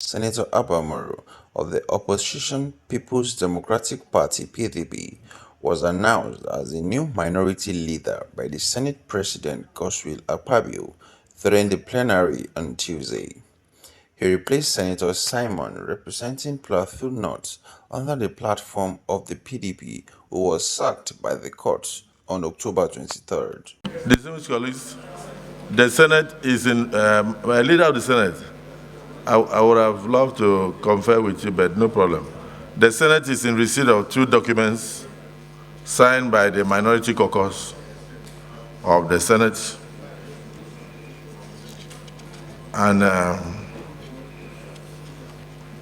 Senator Akpabio of the opposition People's Democratic Party (PDP) was announced as the new minority leader by the Senate President Godswill Akpabio during the plenary on Tuesday. He replaced Senator Simon representing Plateau North under the platform of the PDP, who was sacked by the court on October 23rd. Distinguished colleagues, the Senate is in, leader of the Senate. I would have loved to confer with you, but no problem. The Senate is in receipt of two documents signed by the minority caucus of the Senate. And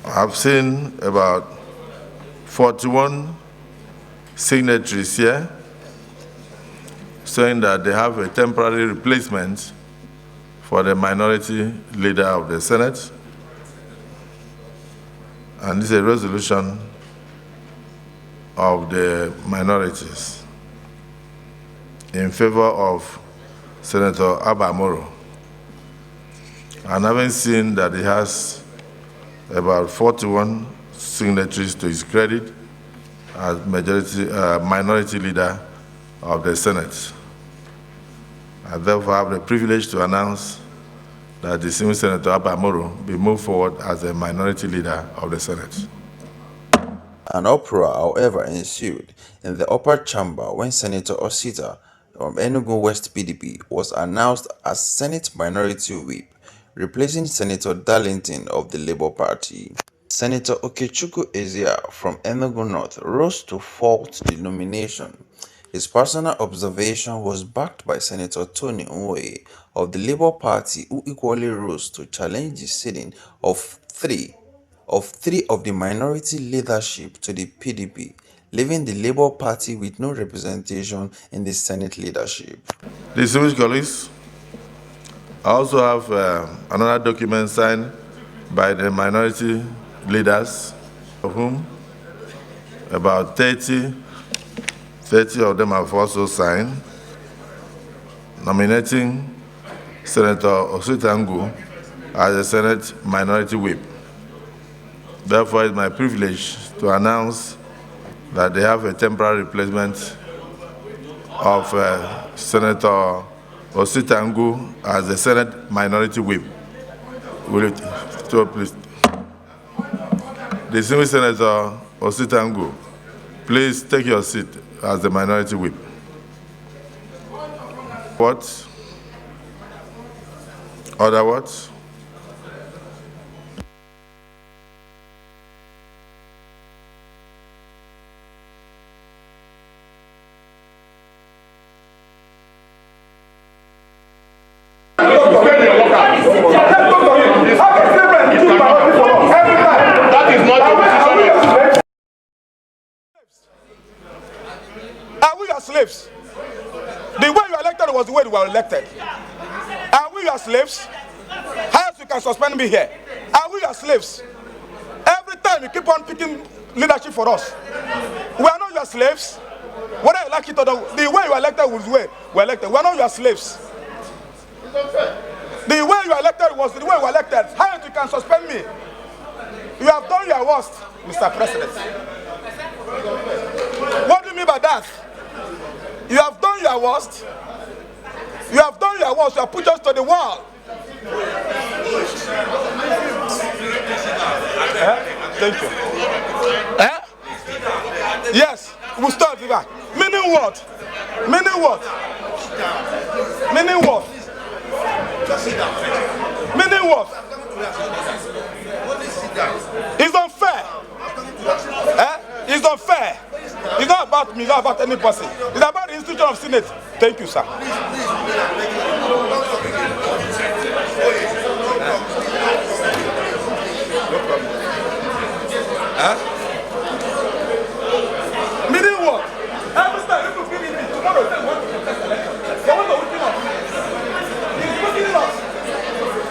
I've seen about 41 signatories here saying that they have a temporary replacement for the minority leader of the Senate. And this is a resolution of the minorities in favor of Senator Akpabio. And having seen that he has about 41 signatories to his credit as minority leader of the Senate, I therefore have the privilege to announce that the distinguished Senator Akpabio be moved forward as a minority leader of the Senate. An uproar, however, ensued in the upper chamber when Senator Osita from Enugu West PDP was announced as Senate Minority Whip, replacing Senator Darlington of the Labour Party. Senator Okechukwu Ezia from Enugu North rose to fault the nomination. His personal observation was backed by Senator Tony Nwoye of the Labour Party, who equally rose to challenge the ceding of three of the minority leadership to the PDP, leaving the Labour Party with no representation in the Senate leadership. Distinguished colleagues, I also have another document signed by the minority leaders, of whom about 30 of them have also signed, nominating Senator Osita as a Senate Minority Whip. Therefore, it's my privilege to announce that they have a temporary replacement of Senator Osita as the Senate Minority Whip. Will it, so please. Distinguished Senator Osita, please take your seat as the Minority Whip. What? Other what? Are we your slaves? The way you are elected was the way you were elected. Are we your slaves? How else you can suspend me here? Are we your slaves? Every time you keep on picking leadership for us. We are not your slaves. Whether you like it or not, the way you are elected was the way we are elected. We are not your slaves. The way you are elected was the way we are elected. How else you can suspend me? You have done your worst, Mr. President. What do you mean by that? You have done your worst. You have done your worst. You have put us to the wall. Thank you. Yes, we'll start with that. Meaning what? Meaning what? Meaning what? Meaning what? It's unfair. It's unfair. It's not about me, it's not about any person. It's about the institution of Senate. Thank you, sir. Meaning what? Every time you give me tomorrow, they want to contest election. They want to weaken us. He's weakening us.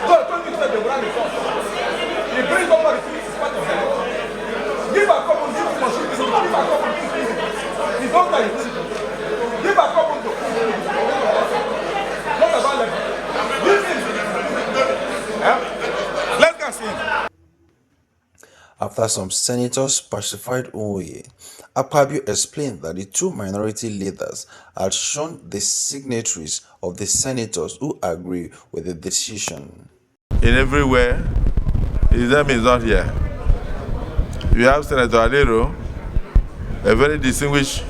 God told you that they will run the court. He brings somebody to his part of the law. Give a couple, give a couple, give a couple. It's not like give a couple to. Not about level. Let's go see him. After some senators pacified Oye, Akpabio explained that the two minority leaders had shown the signatories of the senators who agree with the decision. In everywhere, his name is not here. You have Senator Alero, a very distinguished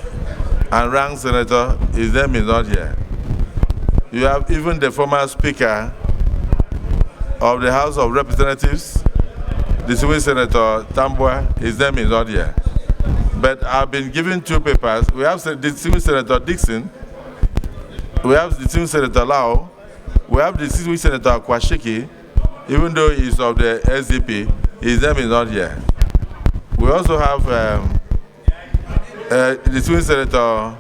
and ranked senator, his name is not here. You have even the former Speaker of the House of Representatives, distinguished Senator Tambua, his name is not here. But I've been given two papers. We have distinguished Senator Dixon, we have distinguished Senator Lau, we have distinguished Senator Kwashiki, even though he's of the SDP, his name is not here. We also have distinguished Senator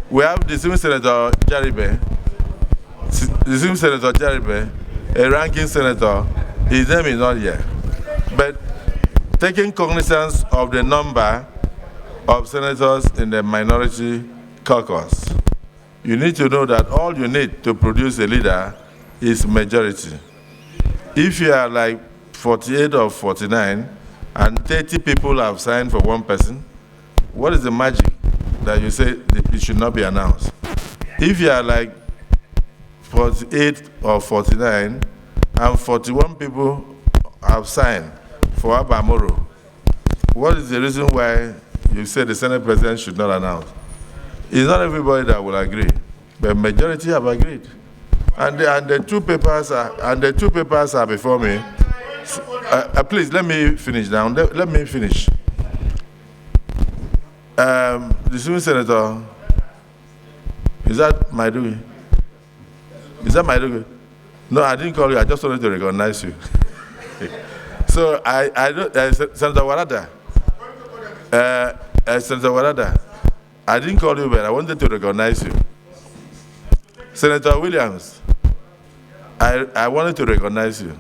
we have distinguished Senator Jaribe, distinguished Senator Jaribe, a ranking senator, his name is not here. But taking cognizance of the number of senators in the minority caucus, you need to know that all you need to produce a leader is majority. If you are like 48 or 49 and 30 people have signed for one person, what is the magic that you say it should not be announced? If you are like 48 or 49 and 41 people have signed for Abamoro, what is the reason why you say the Senate President should not announce? It's not everybody that will agree, but majority have agreed. And the two papers are before me. Please let me finish now. Let me finish. The senior senator, is that Maidugi? Is that Maidugi? No, I didn't call you. I just wanted to recognize you. So I don't, Senator Warada. Senator Warada, I didn't call you, but I wanted to recognize you. Senator Williams, I wanted to recognize you.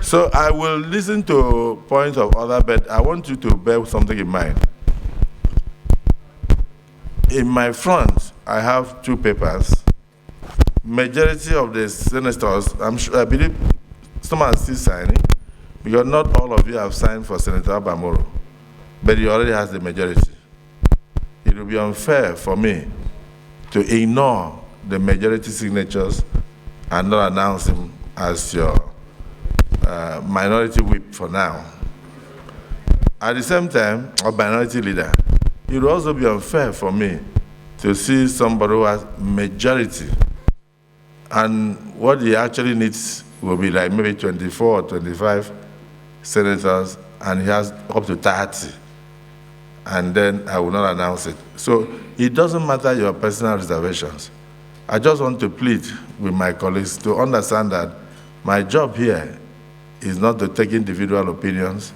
So I will listen to points of order, but I want you to bear something in mind. In my front, I have two papers. Majority of the senators, I believe some are still signing, because not all of you have signed for Senator Abamoro, but he already has the majority. It will be unfair for me to ignore the majority signatures and not announce him as your minority whip for now. At the same time, a minority leader, it will also be unfair for me to see somebody who has majority and what he actually needs will be like maybe 24 or 25 senators and he has up to 30, and then I will not announce it. So it doesn't matter your personal reservations. I just want to plead with my colleagues to understand that my job here is not to take individual opinions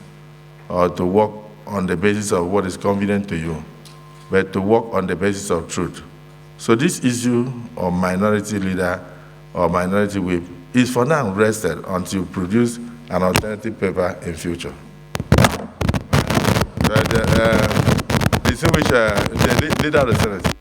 or to work on the basis of what is convenient to you, but to work on the basis of truth. So this issue of minority leader or minority whip is for now rested until you produce an alternative paper in future. Distinguished the leader of the Senate.